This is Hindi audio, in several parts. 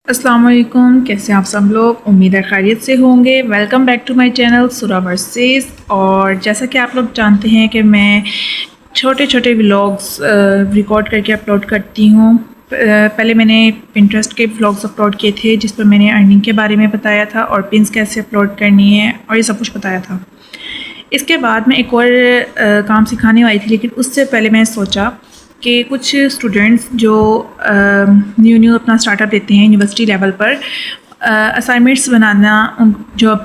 अस्सलाम वालेकुम, कैसे आप सब लोग। उम्मीद है खैरियत से होंगे। Welcome back to my channel Sura verses. और जैसा कि आप लोग जानते हैं कि मैं छोटे छोटे व्लॉग्स रिकॉर्ड करके अपलोड करती हूँ। पहले मैंने पिंटरेस्ट के व्लॉग्स अपलोड किए थे जिस पर मैंने अर्निंग के बारे में बताया था और पिन्स कैसे अपलोड करनी है और ये सब कुछ बताया था। इसके बाद मैं एक और काम सिखाने वाली थी, लेकिन उससे पहले मैंने सोचा कि कुछ स्टूडेंट्स जो न्यू अपना स्टार्टअप देते हैं यूनिवर्सिटी लेवल पर, असाइनमेंट्स बनाना, जो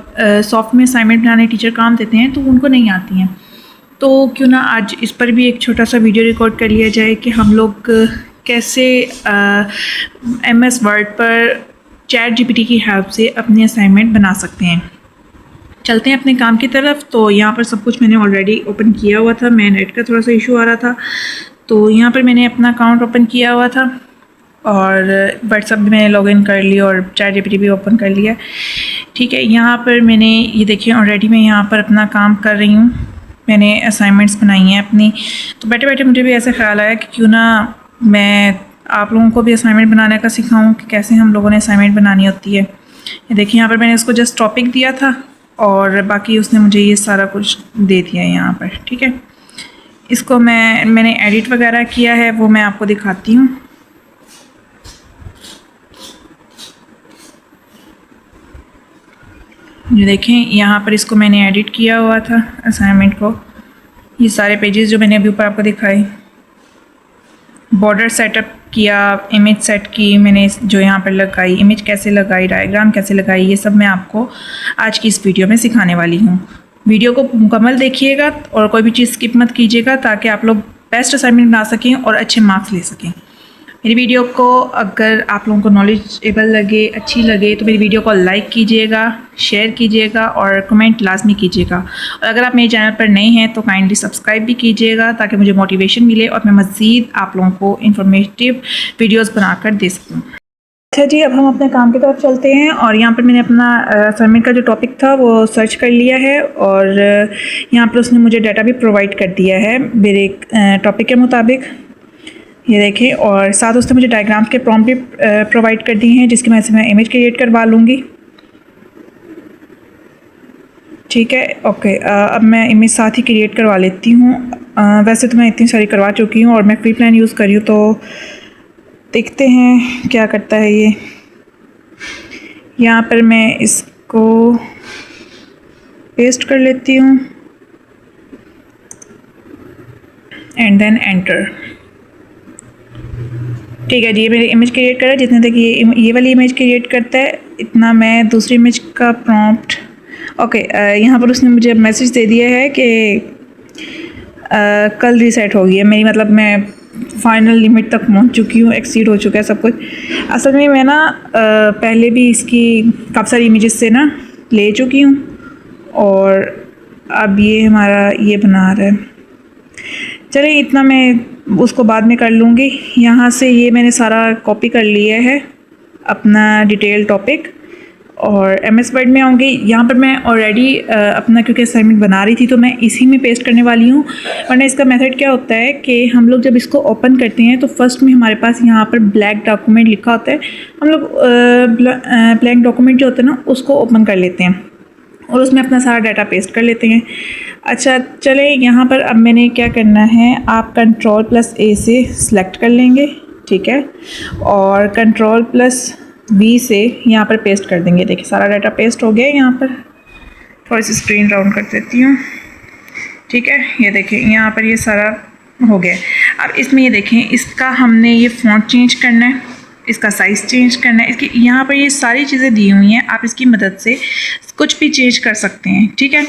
सॉफ्ट में असाइनमेंट बनाने टीचर काम देते हैं तो उनको नहीं आती हैं। तो क्यों ना आज इस पर भी एक छोटा सा वीडियो रिकॉर्ड कर लिया जाए कि हम लोग कैसे MS वर्ड पर चैट GPT की हेल्प से अपने असाइनमेंट बना सकते हैं। चलते हैं अपने काम की तरफ। तो यहाँ पर सब कुछ मैंने ऑलरेडी ओपन किया हुआ था। मैं नेट का थोड़ा सा इशू आ रहा था, तो यहाँ पर मैंने अपना अकाउंट ओपन किया हुआ था और व्हाट्सअप भी मैंने लॉगिन कर लिया और चैट GPT भी ओपन कर लिया। ठीक है, यहाँ पर मैंने ये देखिए ऑलरेडी मैं यहाँ पर अपना काम कर रही हूँ। मैंने असाइनमेंट्स बनाई हैं अपनी। तो बैठे बैठे मुझे भी ऐसा ख्याल आया कि क्यों ना मैं आप लोगों को भी असाइनमेंट बनाने का सिखाऊँ कि कैसे हम लोगों ने असाइनमेंट बनानी होती है। ये देखिए यहाँ पर मैंने उसको जस्ट टॉपिक दिया था और बाकी उसने मुझे ये सारा कुछ दे दिया है यहाँ पर। ठीक है, इसको मैंने एडिट वगैरह किया है, वो मैं आपको दिखाती हूँ। ये देखें यहाँ पर इसको मैंने एडिट किया हुआ था असाइनमेंट को। ये सारे पेजेस जो मैंने अभी ऊपर आपको दिखाए, बॉर्डर सेटअप किया, इमेज सेट की मैंने, जो यहाँ पर लगाई, इमेज कैसे लगाई, डायग्राम कैसे लगाई, ये सब मैं आपको आज की इस वीडियो में सिखाने वाली हूँ। वीडियो को मुकम्मल देखिएगा और कोई भी चीज़ स्किप मत कीजिएगा ताकि आप लोग बेस्ट असाइनमेंट बना सकें और अच्छे मार्क्स ले सकें। मेरी वीडियो को अगर आप लोगों को नॉलेजेबल लगे, अच्छी लगे, तो मेरी वीडियो को लाइक कीजिएगा, शेयर कीजिएगा और कमेंट लाजमी कीजिएगा। और अगर आप मेरे चैनल पर नए हैं तो काइंडली सब्सक्राइब भी कीजिएगा ताकि मुझे मोटिवेशन मिले और मैं मज़ीद आप लोगों को इन्फॉर्मेटिव वीडियोस बनाकर दे सकूँ। अच्छा जी, अब हम अपने काम की तरफ चलते हैं। और यहाँ पर मैंने अपना असाइनमेंट का जो टॉपिक था वो सर्च कर लिया है और यहाँ पर उसने मुझे डाटा भी प्रोवाइड कर दिया है मेरे टॉपिक के मुताबिक। ये देखें, और साथ उसने मुझे डायग्राम्स के प्रॉम्प्ट भी प्रोवाइड कर दिए हैं जिसकी वजह से मैं इमेज क्रिएट करवा लूँगी। ठीक है, ओके। अब मैं इमेज साथ ही क्रिएट करवा लेती हूँ। वैसे तो मैं इतनी सारी करवा चुकी हूँ और मैं फ्री प्लान यूज़ कर रही हूँ, तो देखते हैं क्या करता है ये। यहाँ पर मैं इसको पेस्ट कर लेती हूँ एंड देन एंटर। ठीक है जी, ये मेरी इमेज क्रिएट करा। जितने तक ये वाली इमेज क्रिएट करता है इतना मैं दूसरी इमेज का प्रॉम्प्ट, ओके। यहाँ पर उसने मुझे मैसेज दे दिया है कि कल रीसेट हो गई है मेरी, मतलब मैं फाइनल लिमिट तक पहुँच चुकी हूँ, एक्सीड हो चुका है सब कुछ। असल में मैं ना पहले भी इसकी काफ़ी सारी इमेजेस से ना ले चुकी हूँ और अब ये हमारा ये बना रहा है। चलिए, इतना मैं उसको बाद में कर लूँगी। यहाँ से ये मैंने सारा कॉपी कर लिया है अपना डिटेल टॉपिक और MS वर्ड में आऊँगी। यहाँ पर मैं ऑलरेडी अपना क्योंकि असाइनमेंट बना रही थी तो मैं इसी में पेस्ट करने वाली हूँ। वरना इसका मेथड क्या होता है कि हम लोग जब इसको ओपन करते हैं तो फर्स्ट में हमारे पास यहाँ पर ब्लैंक डॉक्यूमेंट लिखा होता है। हम लोग ब्लैंक डॉक्यूमेंट जो होता है ना उसको ओपन कर लेते हैं और उसमें अपना सारा डाटा पेस्ट कर लेते हैं। अच्छा, चले यहाँ पर अब मैंने क्या करना है, आप Ctrl+A से सिलेक्ट कर लेंगे। ठीक है, और Ctrl+V से यहाँ पर पेस्ट कर देंगे। देखिए सारा डाटा पेस्ट हो गया। यहाँ पर थोड़ी सी स्क्रीन राउंड कर देती हूँ। ठीक है, ये देखिए यहाँ पर ये सारा हो गया। अब इसमें ये देखें, इसका हमने ये फ़ॉन्ट चेंज करना है, इसका साइज़ चेंज करना है, इसकी यहाँ पर ये सारी चीज़ें दी हुई हैं। आप इसकी मदद से कुछ भी चेंज कर सकते हैं। ठीक है,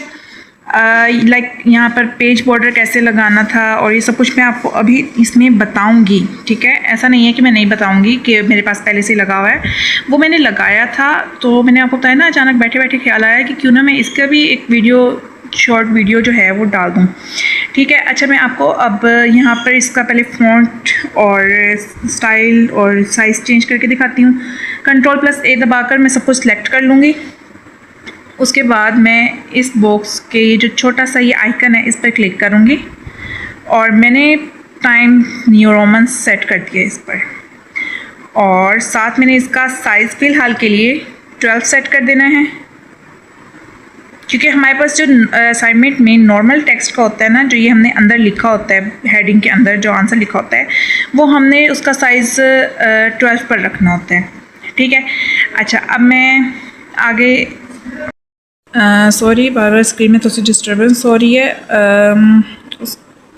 लाइक यहाँ पर पेज बॉर्डर कैसे लगाना था और ये सब कुछ मैं आपको अभी इसमें बताऊंगी। ठीक है, ऐसा नहीं है कि मैं नहीं बताऊंगी कि मेरे पास पहले से लगा हुआ है, वो मैंने लगाया था। तो मैंने आपको बताया ना, अचानक बैठे बैठे ख्याल आया कि क्यों ना मैं इसका भी एक वीडियो, शॉर्ट वीडियो जो है वो डाल दूँ। ठीक है, अच्छा मैं आपको अब यहाँ पर इसका पहले फ़ॉन्ट और स्टाइल और साइज़ चेंज करके दिखाती हूँ। Ctrl+A दबाकर मैं सब कुछ सिलेक्ट कर लूँगी। उसके बाद मैं इस बॉक्स के ये जो छोटा सा ये आइकन है इस पर क्लिक करूँगी और मैंने टाइम न्यू रोमन सेट कर दिया इस पर। और साथ मैंने इसका साइज़ फ़िलहाल के लिए 12 सेट कर देना है, क्योंकि हमारे पास जो असाइनमेंट में नॉर्मल टेक्स्ट का होता है ना, जो ये हमने अंदर लिखा होता है, हेडिंग के अंदर जो आंसर लिखा होता है, वो हमने उसका साइज़ 12 पर रखना होता है। ठीक है। अच्छा, अब मैं आगे सॉरी, बार बार स्क्रीन में थोड़ी सी डिस्टर्बेंस हो रही है।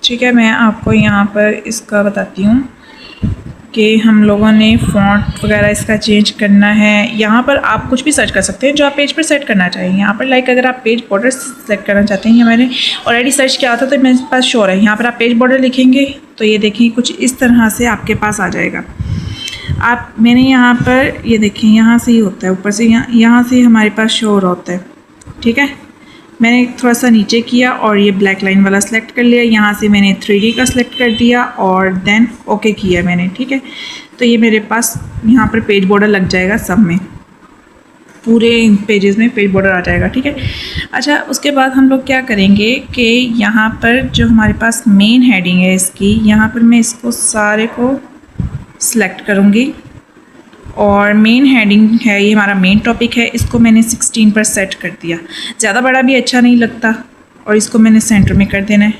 ठीक है, मैं आपको यहाँ पर इसका बताती हूँ कि हम लोगों ने फ़ॉन्ट वगैरह इसका चेंज करना है। यहाँ पर आप कुछ भी सर्च कर सकते हैं जो आप पेज पर सेट करना चाहिए। यहाँ पर लाइक अगर आप पेज बॉर्डर सेलेक्ट करना चाहते हैं, या मैंने ऑलरेडी सर्च किया था तो मेरे पास शोर है। यहाँ पर आप पेज बॉर्डर लिखेंगे तो ये देखिए कुछ इस तरह से आपके पास आ जाएगा। मैंने यहाँ पर ये देखें, यहाँ से ही होता है, ऊपर से यहाँ से हमारे पास शोर होता है। ठीक है, मैंने थोड़ा सा नीचे किया और ये ब्लैक लाइन वाला सेलेक्ट कर लिया। यहाँ से मैंने 3D का सेलेक्ट कर दिया और देन ओके किया मैंने। ठीक है, तो ये मेरे पास यहाँ पर पेज बॉर्डर लग जाएगा, सब में पूरे पेजेस में पेज बॉर्डर आ जाएगा। ठीक है। अच्छा, उसके बाद हम लोग क्या करेंगे कि यहाँ पर जो हमारे पास मेन हेडिंग है इसकी, यहाँ पर मैं इसको सारे को सिलेक्ट करूँगी और मेन हेडिंग है, ये हमारा मेन टॉपिक है, इसको मैंने 16 पर सेट कर दिया। ज़्यादा बड़ा भी अच्छा नहीं लगता और इसको मैंने सेंटर में कर देना है।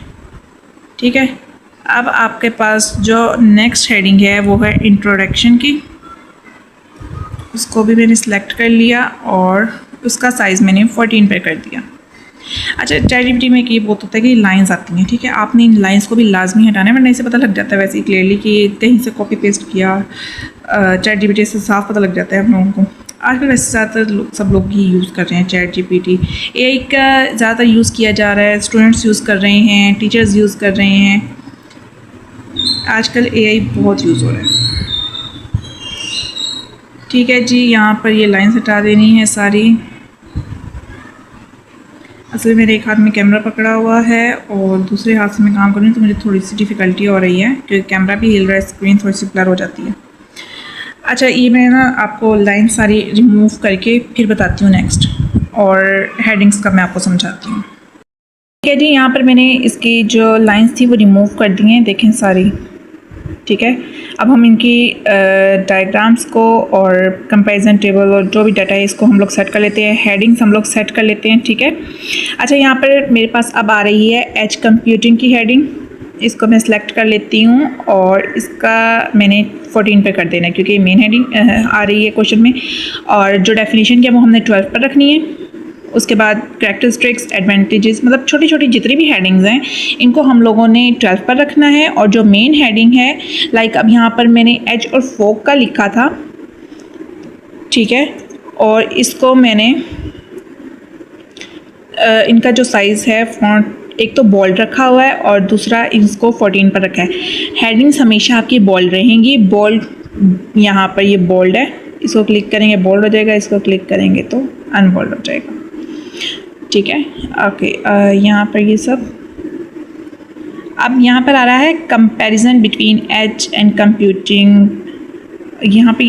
ठीक है। अब आपके पास जो नेक्स्ट हेडिंग है वो है इंट्रोडक्शन की, उसको भी मैंने सेलेक्ट कर लिया और उसका साइज़ मैंने 14 पर कर दिया। अच्छा, चैटजीपीटी में ये बहुत होता है कि लाइंस आती हैं। ठीक है, आपने इन लाइंस को भी लाजमी हटाना है, वरना इसे पता लग जाता है वैसे ही क्लियरली कि कहीं से कॉपी पेस्ट किया। चैटजीपीटी से साफ पता लग जाता है हम लोगों को। आजकल वैसे ज़्यादातर सब लोग ही यूज़ कर रहे हैं चैटजीपीटी। एआई का ज़्यादातर यूज़ किया जा रहा है, स्टूडेंट्स यूज़ कर रहे हैं, टीचर्स यूज़ कर रहे हैं। आजकल एआई बहुत यूज़ हो रहा है। ठीक है जी, यहाँ पर ये लाइन्स हटा देनी है सारी। असल मेरे एक हाथ में कैमरा पकड़ा हुआ है और दूसरे हाथ से मैं काम कर रही हूँ, तो मुझे थोड़ी सी डिफ़िकल्टी हो रही है क्योंकि कैमरा भी हिल रहा है, स्क्रीन थोड़ी सी ब्लर हो जाती है। अच्छा, ये मैं ना आपको लाइन सारी रिमूव करके फिर बताती हूँ नेक्स्ट, और हेडिंग्स का मैं आपको समझाती हूँ। ठीक है जी, यहाँ पर मैंने इसकी जो लाइंस थी वो रिमूव कर दी हैं, देखें सारी। ठीक है, अब हम इनकी डायग्राम्स को और कंपैरिजन टेबल और जो भी डाटा है इसको हम लोग सेट कर लेते हैं। हेडिंग्स हम लोग सेट कर लेते हैं। ठीक है। अच्छा, यहाँ पर मेरे पास अब आ रही है एज कंप्यूटिंग की हेडिंग, इसको मैं सिलेक्ट कर लेती हूँ और इसका मैंने 14 पे कर देना है क्योंकि मेन हेडिंग आ रही है क्वेश्चन में, और जो डेफिनेशन क्या वो हमने 12 पर रखनी है। उसके बाद कैरेक्टरिस्टिक्स, एडवांटेजेस, मतलब छोटी छोटी जितनी भी हेडिंग्स हैं इनको हम लोगों ने 12 पर रखना है। और जो मेन हेडिंग है, लाइक अब यहाँ पर मैंने एज और फोक का लिखा था। ठीक है, और इसको मैंने इनका जो साइज़ है फॉन्ट, एक तो बोल्ड रखा हुआ है और दूसरा इसको 14 पर रखा है। हेडिंग्स हमेशा आपकी बोल्ड रहेंगी। बोल्ड, यहाँ पर ये बोल्ड है, इसको क्लिक करेंगे बोल्ड हो जाएगा, इसको क्लिक करेंगे तो अनबोल्ड हो जाएगा। ठीक है, ओके। यहाँ पर ये सब, अब यहाँ पर आ रहा है comparison between edge and computing. यहाँ पे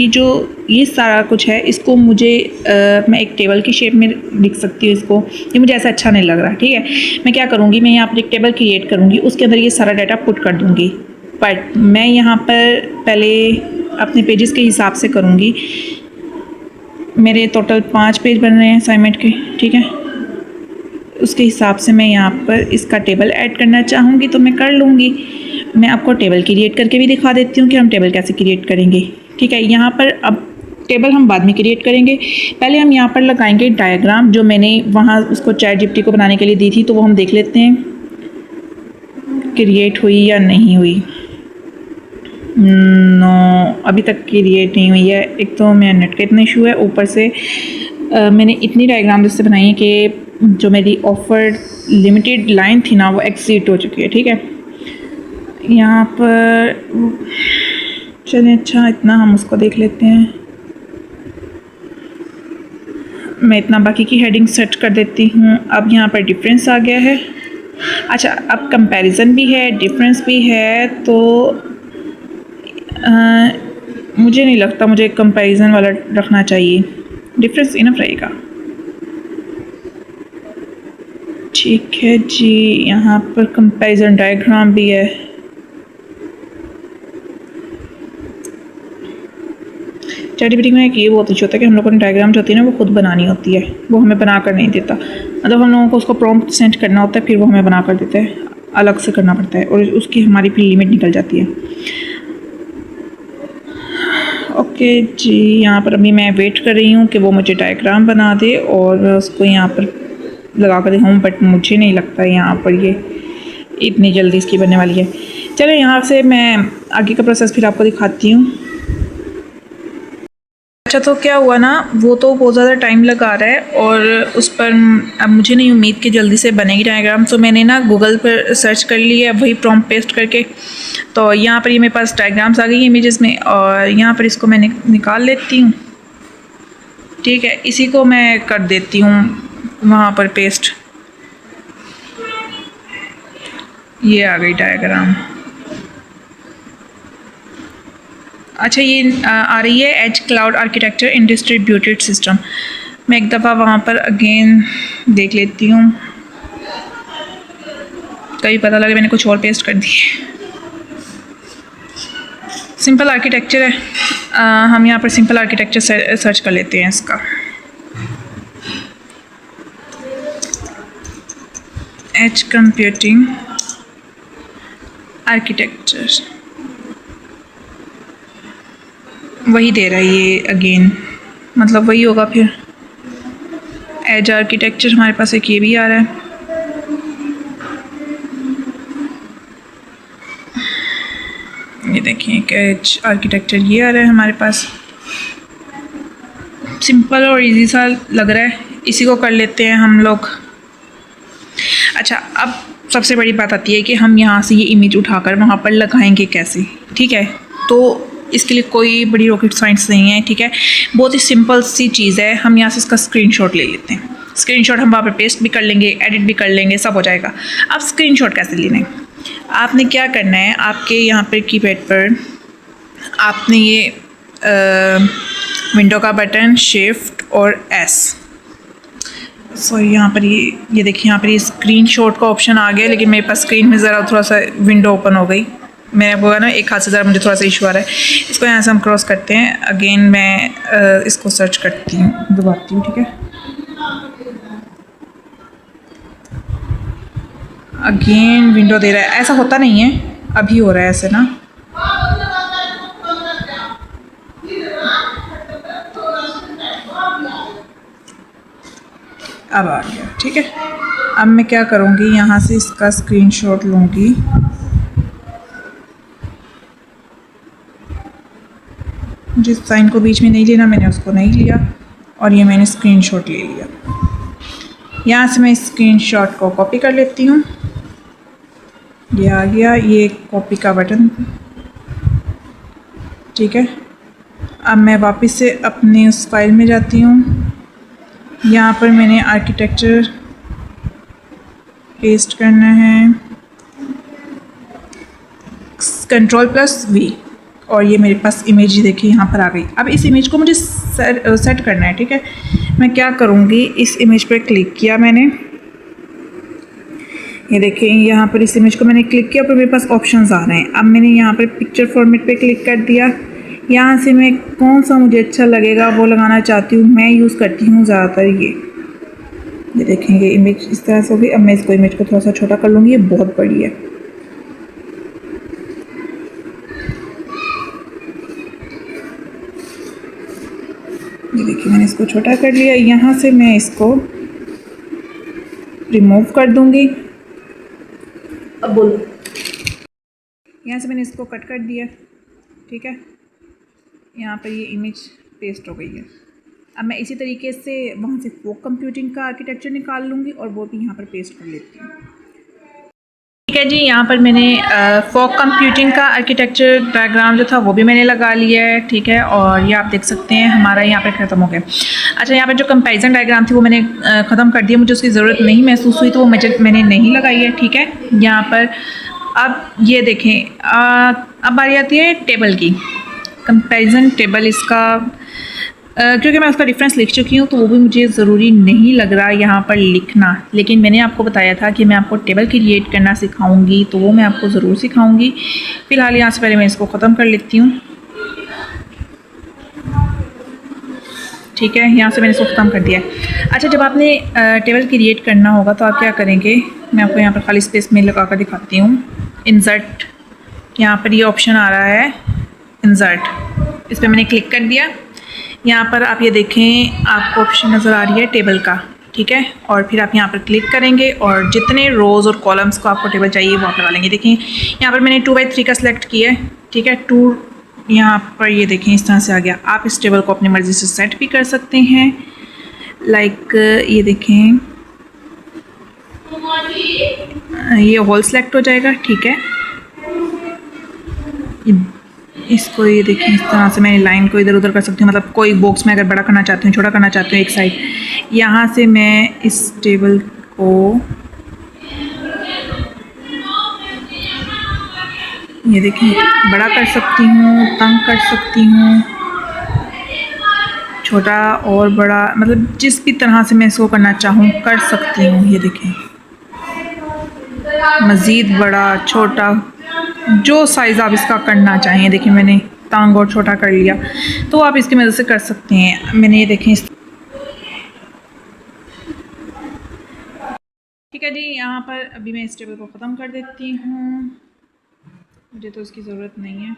ये सारा कुछ है, इसको मुझे मैं एक टेबल की शेप में लिख सकती हूँ इसको। ये मुझे ऐसा अच्छा नहीं लग रहा। ठीक है, मैं क्या करूँगी, मैं यहाँ पर एक टेबल क्रिएट करूँगी, उसके अंदर ये सारा डाटा पुट कर दूँगी। बट मैं यहाँ पर पहले अपने पेजेस के हिसाब से करूँगी। मेरे टोटल 5 पेज बन रहे हैं असाइनमेंट के। ठीक है, उसके हिसाब से मैं यहाँ पर इसका टेबल ऐड करना चाहूँगी तो मैं कर लूँगी। मैं आपको टेबल क्रिएट करके भी दिखा देती हूँ कि हम टेबल कैसे क्रिएट करेंगे। ठीक है, यहाँ पर अब टेबल हम बाद में क्रिएट करेंगे, पहले हम यहाँ पर लगाएंगे डायग्राम जो मैंने वहाँ उसको चैटजीपीटी को बनाने के लिए दी थी, तो वो हम देख लेते हैं क्रिएट हुई या नहीं हुई। नो, अभी तक क्रिएट नहीं हुई है। एक तो मेरा नेट का इतना इशू है, ऊपर से मैंने इतनी डायग्राम जिससे बनाई है कि जो मेरी ऑफर्ड लिमिटेड लाइन थी ना वो एक्सीड हो चुकी है। ठीक है, यहाँ पर चलिए, अच्छा इतना हम उसको देख लेते हैं। मैं इतना बाकी की हेडिंग सेट कर देती हूँ। अब यहाँ पर डिफरेंस आ गया है। अच्छा, अब कंपैरिजन भी है, डिफरेंस भी है, तो मुझे नहीं लगता मुझे कंपैरिजन वाला रखना चाहिए, डिफरेंस इनफ रहेगा। ठीक है जी, यहाँ पर कंपैरिजन डायग्राम भी है। ChatGPT में एक ये बहुत इशू होता है कि हम लोगों ने डायग्राम जो होती है ना वो खुद बनानी होती है, वो हमें बना कर नहीं देता। मतलब हम लोगों को उसको प्रॉम्प्ट सेंड करना होता है, फिर वो हमें बना कर देता है, अलग से करना पड़ता है और उसकी हमारी फिर लिमिट निकल जाती है। ओके जी, यहाँ पर अभी मैं वेट कर रही हूँ कि वो मुझे डायग्राम बना दे और मैं उसको यहाँ पर लगा कर दिखाऊँ, बट मुझे नहीं लगता यहाँ पर ये इतनी जल्दी इसकी बनने वाली है। चलो यहाँ से मैं आगे का प्रोसेस फिर आपको दिखाती हूँ। अच्छा, तो क्या हुआ ना, वो तो बहुत ज़्यादा टाइम लगा रहा है और उस पर अब मुझे नहीं उम्मीद कि जल्दी से बनेगी डायग्राम, तो मैंने ना गूगल पर सर्च कर लिया है वही प्रॉम्प्ट पेस्ट करके। तो यहाँ पर ये मेरे पास डायग्राम्स आ गई इमेजेस में और यहाँ पर इसको मैं निकाल लेती हूँ। ठीक है, इसी को मैं कर देती हूँ वहाँ पर पेस्ट। ये आ गई डायग्राम। अच्छा, ये आ रही है edge cloud architecture in distributed system. मैं एक दफ़ा वहाँ पर अगेन देख लेती हूँ, कभी पता लगे मैंने कुछ और पेस्ट कर दी। सिंपल आर्किटेक्चर है, हम यहाँ पर सिंपल आर्किटेक्चर सर्च कर लेते हैं इसका। एज कंप्यूटिंग आर्किटेक्चर, वही दे रहा है ये अगेन, मतलब वही होगा फिर। एज आर्किटेक्चर हमारे पास एक ये भी आ रहा है। ये देखिए कि एज आर्किटेक्चर ये आ रहा है हमारे पास। सिंपल और इजी सा लग रहा है, इसी को कर लेते हैं हम लोग। अच्छा, अब सबसे बड़ी बात आती है कि हम यहाँ से ये इमेज उठाकर वहाँ पर लगाएंगे कैसे। ठीक है, तो इसके लिए कोई बड़ी रॉकेट साइंस नहीं है। ठीक है, बहुत ही सिंपल सी चीज़ है। हम यहाँ से इसका स्क्रीनशॉट ले लेते हैं। स्क्रीनशॉट हम वहाँ पर पेस्ट भी कर लेंगे, एडिट भी कर लेंगे, सब हो जाएगा। अब स्क्रीनशॉट कैसे लेना है, आपने क्या करना है, आपके यहाँ पर कीपैड पर आपने ये विंडो का बटन शिफ्ट और एस, सॉरी यहाँ पर ये देखिए यहाँ पर ये स्क्रीनशॉट का ऑप्शन आ गया, लेकिन मेरे पास स्क्रीन में ज़रा थोड़ा सा विंडो ओपन हो गई। मैंने बोला ना एक हाथ से ज़रा मुझे थोड़ा सा इशू आ रहा है। इसको यहाँ से हम क्रॉस करते हैं। अगेन मैं इसको सर्च करती हूँ, दबाती हूँ। ठीक है, अगेन विंडो दे रहा है। ऐसा होता नहीं है, अभी हो रहा है ऐसे ना। अब आ गया। ठीक है, अब मैं क्या करूँगी, यहाँ से इसका स्क्रीनशॉट लूँगी। जिस साइन को बीच में नहीं लेना मैंने उसको नहीं लिया और ये मैंने स्क्रीनशॉट ले लिया। यहाँ से मैं स्क्रीनशॉट को कॉपी कर लेती हूँ। ये आ गया, ये कॉपी का बटन। ठीक है, अब मैं वापस से अपनी उस फाइल में जाती हूँ। यहाँ पर मैंने आर्किटेक्चर पेस्ट करना है, Ctrl+V, और ये मेरे पास इमेज देखिए यहाँ पर आ गई। अब इस इमेज को मुझे सेट करना है। ठीक है, मैं क्या करूँगी, इस इमेज पर क्लिक किया मैंने, ये देखिए यहाँ पर इस इमेज को मैंने क्लिक किया, पर मेरे पास ऑप्शंस आ रहे हैं। अब मैंने यहाँ पर पिक्चर फॉर्मेट पे क्लिक कर दिया। यहाँ से मैं कौन सा मुझे अच्छा लगेगा वो लगाना चाहती हूँ। मैं यूज़ करती हूँ ज़्यादातर ये देखेंगे इमेज इस तरह से होगी। अब मैं इसको इमेज को थोड़ा सा छोटा कर लूँगी, ये बहुत बड़ी है। ये देखिए मैंने इसको छोटा कर लिया। यहाँ से मैं इसको रिमूव कर दूँगी। अब बोलो, यहाँ से मैंने इसको कट कर दिया। ठीक है, यहाँ पर ये इमेज पेस्ट हो गई है। अब मैं इसी तरीके से वहाँ से फोक कंप्यूटिंग का आर्किटेक्चर निकाल लूँगी और वो भी यहाँ पर पेस्ट कर लेती हूँ। ठीक है जी, यहाँ पर मैंने फोक कंप्यूटिंग का आर्किटेक्चर डायग्राम जो था वो भी मैंने लगा लिया है। ठीक है, और ये आप देख सकते हैं हमारा यहाँ पर ख़त्म हो गया। अच्छा, यहाँ पर जो कंपैरिजन डायग्राम थी वो मैंने ख़त्म कर दिया, मुझे उसकी ज़रूरत नहीं महसूस हुई तो वो मैंने नहीं लगाई है। ठीक है, यहाँ पर अब ये देखें, अब बारी आती है टेबल की, कंपैरिजन टेबल। इसका क्योंकि मैं उसका रेफरेंस लिख चुकी हूँ तो वो भी मुझे ज़रूरी नहीं लग रहा यहाँ पर लिखना, लेकिन मैंने आपको बताया था कि मैं आपको टेबल क्रिएट करना सिखाऊंगी, तो वो मैं आपको ज़रूर सिखाऊंगी। फ़िलहाल यहाँ से पहले मैं इसको ख़त्म कर लेती हूँ। ठीक है, यहाँ से मैंने इसको ख़त्म कर दिया है। अच्छा, जब आपने टेबल क्रिएट करना होगा तो आप क्या करेंगे, मैं आपको यहाँ पर खाली स्पेस में लगा कर दिखाती हूँ। इंसर्ट, यहाँ पर ये ऑप्शन आ रहा है इंसर्ट, इस पर मैंने क्लिक कर दिया। यहाँ पर आप ये देखें, आपको ऑप्शन नज़र आ रही है टेबल का, ठीक है। और फिर आप यहाँ पर क्लिक करेंगे और जितने रोज़ और कॉलम्स को आपको टेबल चाहिए वो आप लगा लेंगे। देखें यहाँ पर मैंने 2x3 का सिलेक्ट किया है, ठीक है। 2 यहाँ पर ये देखें इस तरह से आ गया। आप इस टेबल को अपनी मर्ज़ी से सेट भी कर सकते हैं। लाइक ये देखें, ये होल सेलेक्ट हो जाएगा, ठीक है। इसको ये देखें इस तरह से मैं लाइन को इधर उधर कर सकती हूँ, मतलब कोई बॉक्स में अगर बड़ा करना चाहती हूँ, छोटा करना चाहती हूँ एक साइड, यहाँ से मैं इस टेबल को ये देखें बड़ा कर सकती हूँ, तंग कर सकती हूँ, छोटा और बड़ा, मतलब जिस भी तरह से मैं इसको करना चाहूँ कर सकती हूँ। ये देखें मज़ीद बड़ा, छोटा, जो साइज़ आप इसका करना चाहें। देखिए मैंने तंग और छोटा कर लिया, तो आप इसकी मदद से कर सकते हैं। मैंने ये देखें ठीक है जी। यहाँ पर अभी मैं इस टेबल को ख़त्म कर देती हूँ, मुझे तो इसकी ज़रूरत नहीं है।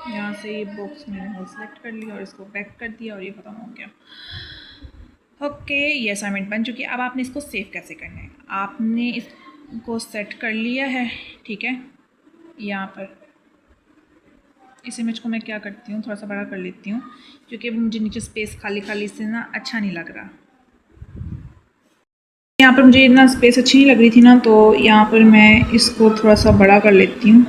यहाँ से ये बॉक्स मैंने होल सेलेक्ट कर लिया और इसको पैक कर दिया और ये ख़त्म हो गया। ओके, ये असाइनमेंट बन चुकी है। अब आपने इसको सेव कैसे करना है, आपने इसको सेट कर लिया है, ठीक है। यहाँ पर इस इमेज को मैं क्या करती हूँ, थोड़ा सा बड़ा कर लेती हूँ, क्योंकि मुझे नीचे स्पेस खाली खाली से ना अच्छा नहीं लग रहा। यहाँ पर मुझे इतना स्पेस अच्छी नहीं लग रही थी ना, तो यहाँ पर मैं इसको थोड़ा सा बड़ा कर लेती हूँ।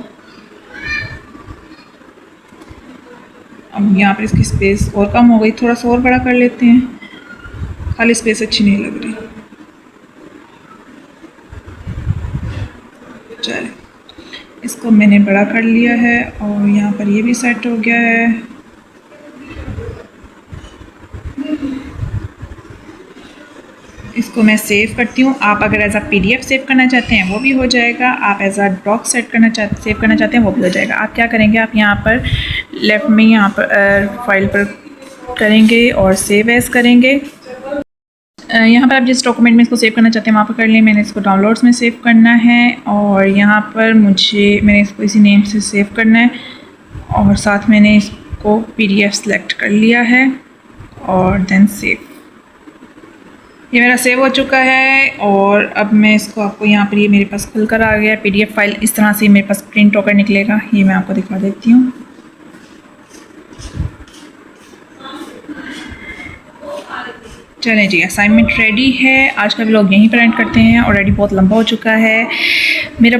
अब यहाँ पर इसकी स्पेस और कम हो गई, थोड़ा सा और बड़ा कर लेते हैं, खाली स्पेस अच्छी नहीं लग रही। चलिए, इसको मैंने बड़ा कर लिया है और यहाँ पर ये भी सेट हो गया है। इसको मैं सेव करती हूँ। आप अगर एज अ PDF सेव करना चाहते हैं वो भी हो जाएगा, आप एज अ डॉक सेव करना चाहते हैं वो भी हो जाएगा। आप क्या करेंगे, आप यहाँ पर लेफ़्ट में यहाँ पर फाइल पर करेंगे और सेव एज़ करेंगे। यहाँ पर आप जिस डॉक्यूमेंट में इसको सेव करना चाहते हैं वहाँ पर कर लें। मैंने इसको डाउनलोड्स में सेव करना है और यहाँ पर मैंने इसको इसी नेम से सेव करना है और साथ मैंने इसको PDF सेलेक्ट कर लिया है और देन सेव। ये मेरा सेव हो चुका है और अब मैं इसको आपको यहाँ पर ये मेरे पास खुल कर आ गया। PDF फाइल इस तरह से मेरे पास प्रिंट होकर निकलेगा, ये मैं आपको दिखा देती हूँ। चलें जी, असाइनमेंट रेडी है। आज का व्लॉग यहीं पर एंड करते हैं, ऑलरेडी बहुत लंबा हो चुका है। मेरा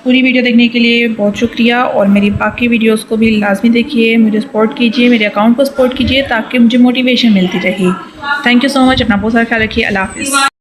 पूरी वीडियो देखने के लिए बहुत शुक्रिया और मेरी बाकी वीडियोस को भी लाजमी देखिए, मुझे सपोर्ट कीजिए, मेरे अकाउंट को सपोर्ट कीजिए ताकि मुझे मोटिवेशन मिलती रहे। थैंक यू सो मच, अपना बहुत सारा ख्याल रखिए। अल्लाह हाफ़िज़।